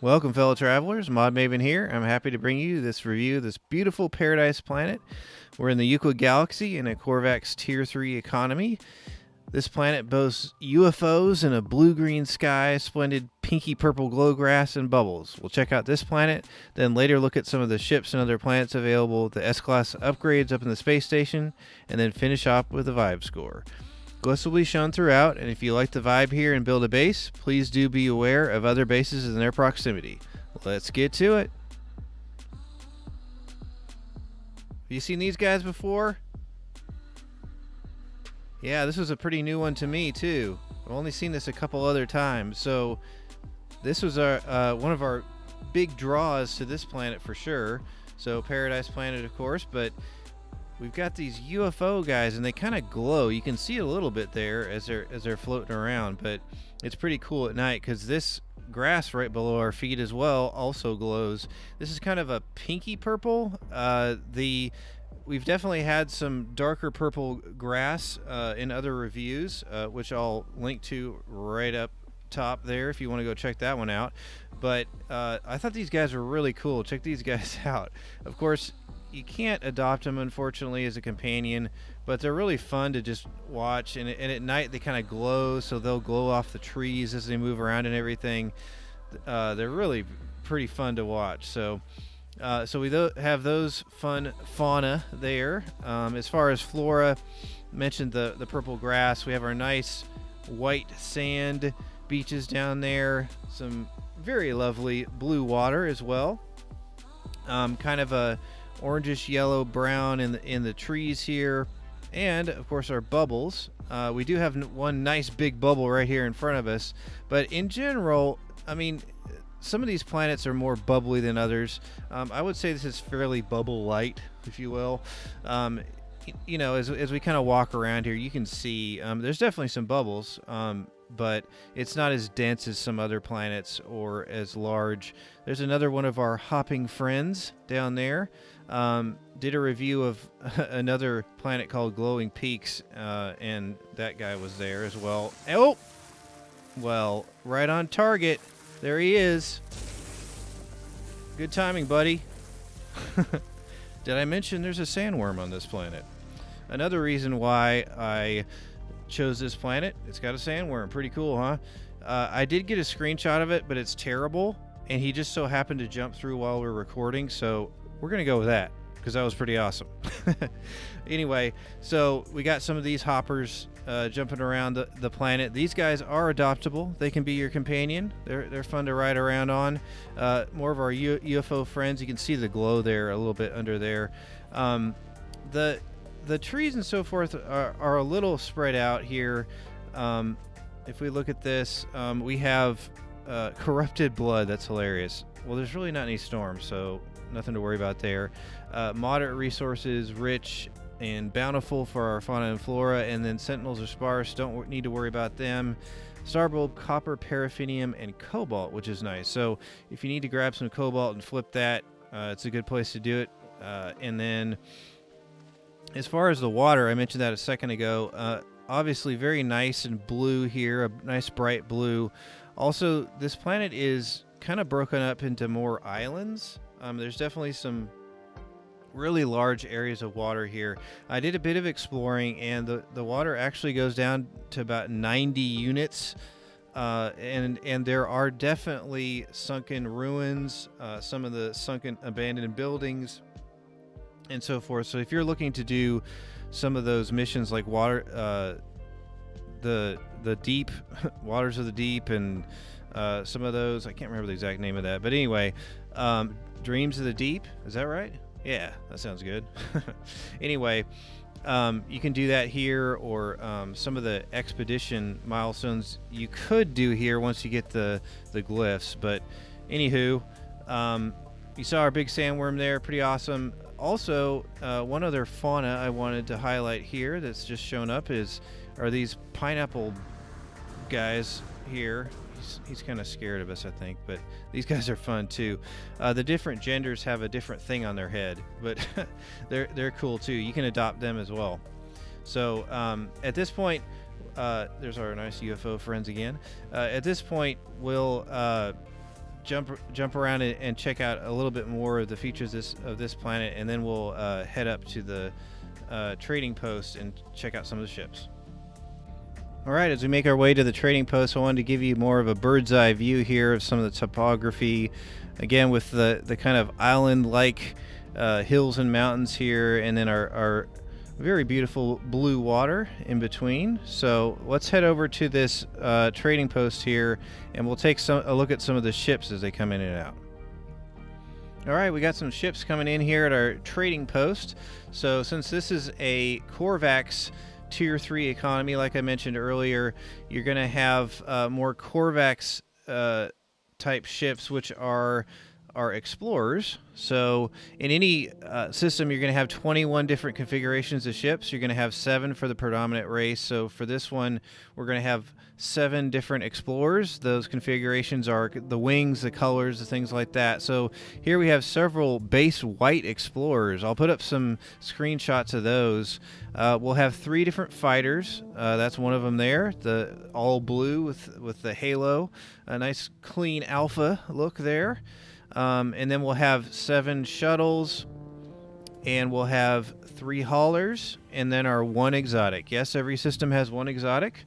Welcome, fellow travelers. Modmaven here. I'm happy to bring you this review of this beautiful paradise planet. We're in the Euclid Galaxy in a Corvax Tier 3 economy. This planet boasts UFOs and a blue-green sky, splendid pinky-purple glow grass, and bubbles. We'll check out this planet, then later look at some of the ships and other planets available, the S-Class upgrades up in the space station, and then finish off with a vibe score. Glyphs will be shown throughout, and if you like the vibe here and build a base, please do be aware of other bases in their proximity. Let's get to it. Have you seen these guys before? Yeah, this was a pretty new one to me too. I've only seen this a couple other times, so this was our one of our big draws to this planet for sure. So Paradise Planet, of course, but we've got these UFO guys, and they kind of glow. You can see a little bit there as they're floating around, but it's pretty cool at night because this grass right below our feet as well also glows. This is kind of a pinky purple. We've definitely had some darker purple grass in other reviews, which I'll link to right up top there if you want to go check that one out. But I thought these guys were really cool. Check these guys out. Of course, you can't adopt them, unfortunately, as a companion, but they're really fun to just watch. And at night, they kind of glow, so they'll glow off the trees as they move around and everything. They're really pretty fun to watch. So we have those fun fauna there. As far as Flora, mentioned the purple grass. We have our nice white sand beaches down there. Some very lovely blue water as well. Kind of a orangish yellow brown in the trees here, and of course our bubbles. We do have one nice big bubble right here in front of us, but in general, I mean, some of these planets are more bubbly than others. I would say this is fairly bubble light, if you will. You know, as we kind of walk around here, you can see there's definitely some bubbles, but it's not as dense as some other planets or as large. There's another one of our hopping friends down there. Did a review of another planet called Glowing Peaks, and that guy was there as well. Oh, well, right on target. There he is. Good timing, buddy. Did I mention there's a sandworm on this planet? Another reason why I chose this planet, it's got a sandworm. Pretty cool, huh? I did get a screenshot of it, but it's terrible, and he just so happened to jump through while we're recording, so we're going to go with that because that was pretty awesome. Anyway, so we got some of these hoppers jumping around the planet. These guys are adoptable. They can be your companion. They're fun to ride around on. More of our UFO friends. You can see the glow there a little bit under there. The trees and so forth are a little spread out here. If we look at this, we have corrupted blood. That's hilarious. Well, there's really not any storms, so nothing to worry about there. Moderate resources, rich and bountiful for our fauna and flora, and then sentinels are sparse. Don't need to worry about them. Starbulb, copper, paraffinium, and cobalt, which is nice. So if you need to grab some cobalt and flip that, it's a good place to do it. And then as far as the water, I mentioned that a second ago. Obviously very nice and blue here, a nice bright blue. Also, this planet is kind of broken up into more islands. There's definitely some really large areas of water here. I did a bit of exploring, and the water actually goes down to about 90 units. And there are definitely sunken ruins, some of the sunken abandoned buildings, and so forth. So if you're looking to do some of those missions like water, the deep waters of the deep, and some of those, I can't remember the exact name of that, but anyway, Dreams of the Deep, is that right? Yeah, that sounds good. Anyway, you can do that here, or some of the expedition milestones you could do here once you get the glyphs. But anywho, you saw our big sandworm there, pretty awesome. Also, one other fauna I wanted to highlight here that's just shown up are these pineapple guys here. He's kind of scared of us, I think, but these guys are fun too. The different genders have a different thing on their head, but they're cool too. You can adopt them as well. So at this point, there's our nice UFO friends again. At this point, we'll jump around and check out a little bit more of the features of this planet, and then we'll head up to the trading post and check out some of the ships. All right, as we make our way to the trading post, I wanted to give you more of a bird's eye view here of some of the topography. Again, with the kind of island-like hills and mountains here, and then our very beautiful blue water in between. So let's head over to this trading post here, and we'll take a look at some of the ships as they come in and out. All right, we got some ships coming in here at our trading post. So since this is a Corvax Tier 3 economy, like I mentioned earlier, you're going to have more Corvax type ships, which are explorers. So in any system, you're going to have 21 different configurations of ships. You're going to have 7 for the predominant race. So for this one, we're going to have 7 different explorers. Those configurations are the wings, the colors, the things like that. So here we have several base white explorers. I'll put up some screenshots of those. We'll have 3 different fighters. That's one of them there, the all blue with the halo, a nice clean alpha look there. And then we'll have 7 shuttles, and we'll have 3 haulers, and then our 1 exotic. Yes, every system has 1 exotic,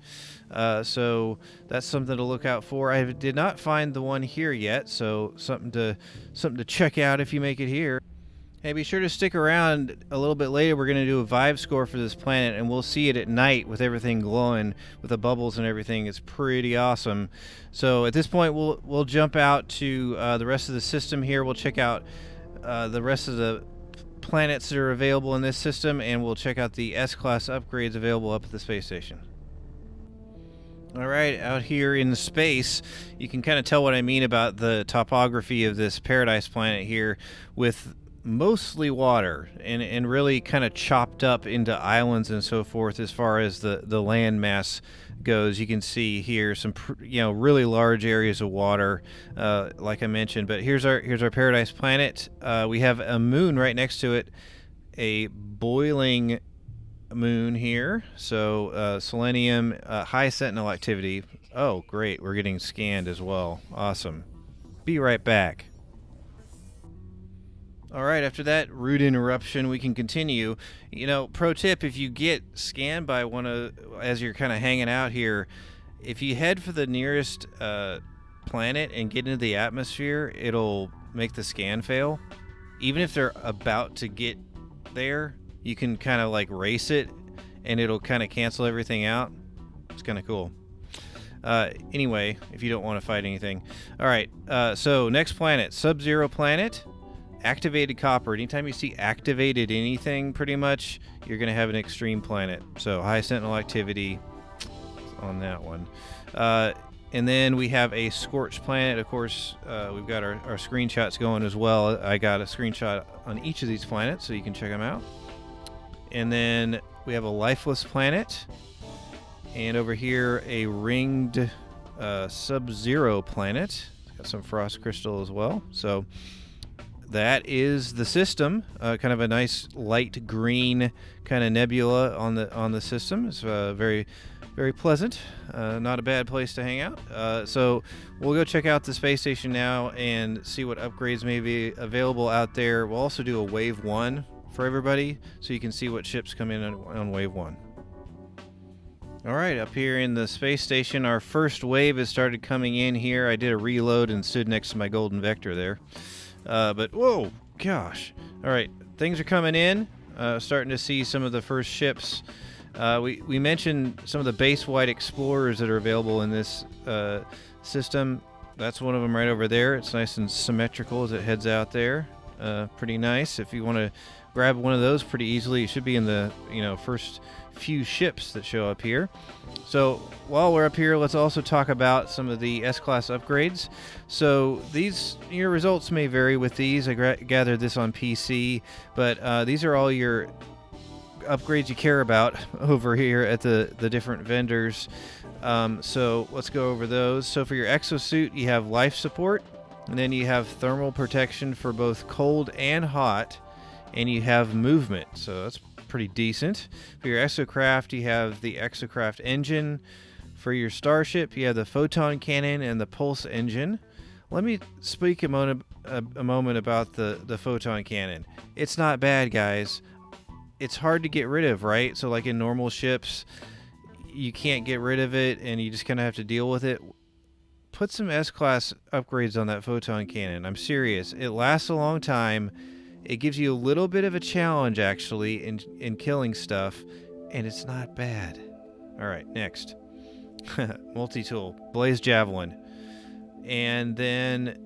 so that's something to look out for. I did not find the one here yet, so something to check out if you make it here. Hey, be sure to stick around a little bit later. We're going to do a vibe score for this planet, and we'll see it at night with everything glowing, with the bubbles and everything. It's pretty awesome. So at this point, we'll jump out to the rest of the system here. We'll check out the rest of the planets that are available in this system, and we'll check out the S-Class upgrades available up at the space station. All right, out here in space, you can kind of tell what I mean about the topography of this paradise planet here, with mostly water and really kind of chopped up into islands and so forth as far as the land mass goes. You can see here some really large areas of water, like I mentioned. But here's our paradise planet. We have a moon right next to it, a boiling moon here. So selenium, high sentinel activity. Oh, great, we're getting scanned as well. Awesome. Be right back. All right, after that rude interruption, we can continue. Pro tip, if you get scanned by as you're kind of hanging out here, if you head for the nearest planet and get into the atmosphere, it'll make the scan fail. Even if they're about to get there, you can kind of like race it, and it'll kind of cancel everything out. It's kind of cool. Anyway, if you don't want to fight anything. All right, so next planet, Sub-Zero planet. Activated copper. Anytime you see activated anything, pretty much, you're going to have an extreme planet. So high sentinel activity on that one. And then we have a scorched planet. Of course, we've got our screenshots going as well. I got a screenshot on each of these planets, so you can check them out. And then we have a lifeless planet. And over here, a ringed Sub-Zero planet. It's got some frost crystal as well. So that is the system. Kind of a nice light green kind of nebula on the system. It's very, very pleasant. Not a bad place to hang out. So we'll go check out the space station now and see what upgrades may be available out there. We'll also do a wave 1 for everybody, so you can see what ships come in on wave 1. All right, up here in the space station, our first wave has started coming in here. I did a reload and stood next to my golden vector there. But whoa, gosh. All right, things are coming in. Starting to see some of the first ships. We mentioned some of the base white explorers that are available in this system. That's one of them right over there. It's nice and symmetrical as it heads out there. Pretty nice. If you want to grab one of those pretty easily, it should be in the first few ships that show up here. So while we're up here, let's also talk about some of the S-Class upgrades. So your results may vary with these. I gathered this on PC, but these are all your upgrades you care about over here at the different vendors. So let's go over those. So for your exosuit, you have life support, and then you have thermal protection for both cold and hot, and you have movement. So that's pretty decent. For your exocraft, you have the exocraft engine. For your starship, you have the photon cannon and the pulse engine. let me speak a moment about the photon cannon. It's not bad, guys. It's hard to get rid of, right? So like in normal ships, you can't get rid of it and you just kind of have to deal with it. Put some S-Class upgrades on that photon cannon. I'm serious. It lasts a long time. It gives you a little bit of a challenge, actually, in killing stuff, and it's not bad. All right, next. Multi-tool. Blaze Javelin. And then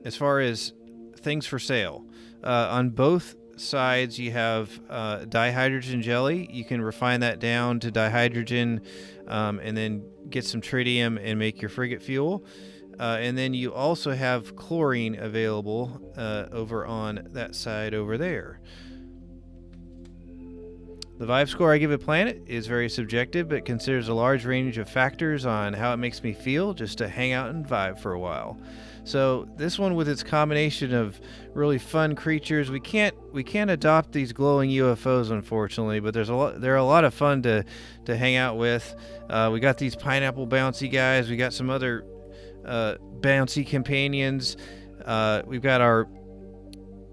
as far as things for sale, on both sides you have dihydrogen jelly. You can refine that down to dihydrogen and then get some tritium and make your frigate fuel. And then you also have chlorine available over on that side over there. The vibe score I give a planet is very subjective, but considers a large range of factors on how it makes me feel just to hang out and vibe for a while. So this one, with its combination of really fun creatures, we can't adopt these glowing UFOs, unfortunately, but they're a lot of fun to hang out with. We got these pineapple bouncy guys. We got some other bouncy companions. We've got our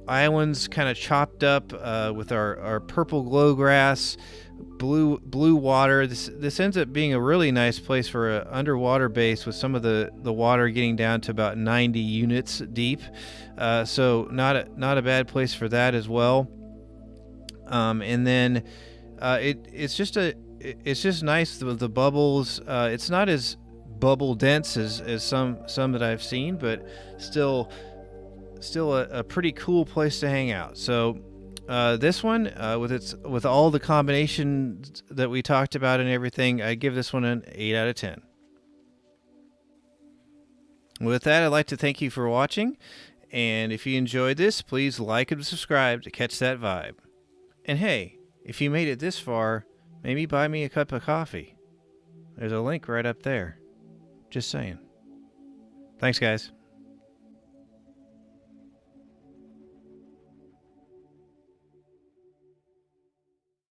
islands kind of chopped up with our purple glow grass, blue water. This ends up being a really nice place for an underwater base, with some of the water getting down to about 90 units deep. So not a bad place for that as well. And then it's just nice with the bubbles. It's not as bubble dense as some that I've seen, but still a pretty cool place to hang out. So this one, with all the combinations that we talked about and everything, I give this one an 8 out of 10. With that, I'd like to thank you for watching, and if you enjoyed this, please like and subscribe to catch that vibe. And hey, if you made it this far, maybe buy me a cup of coffee. There's a link right up there. Just saying. Thanks, guys.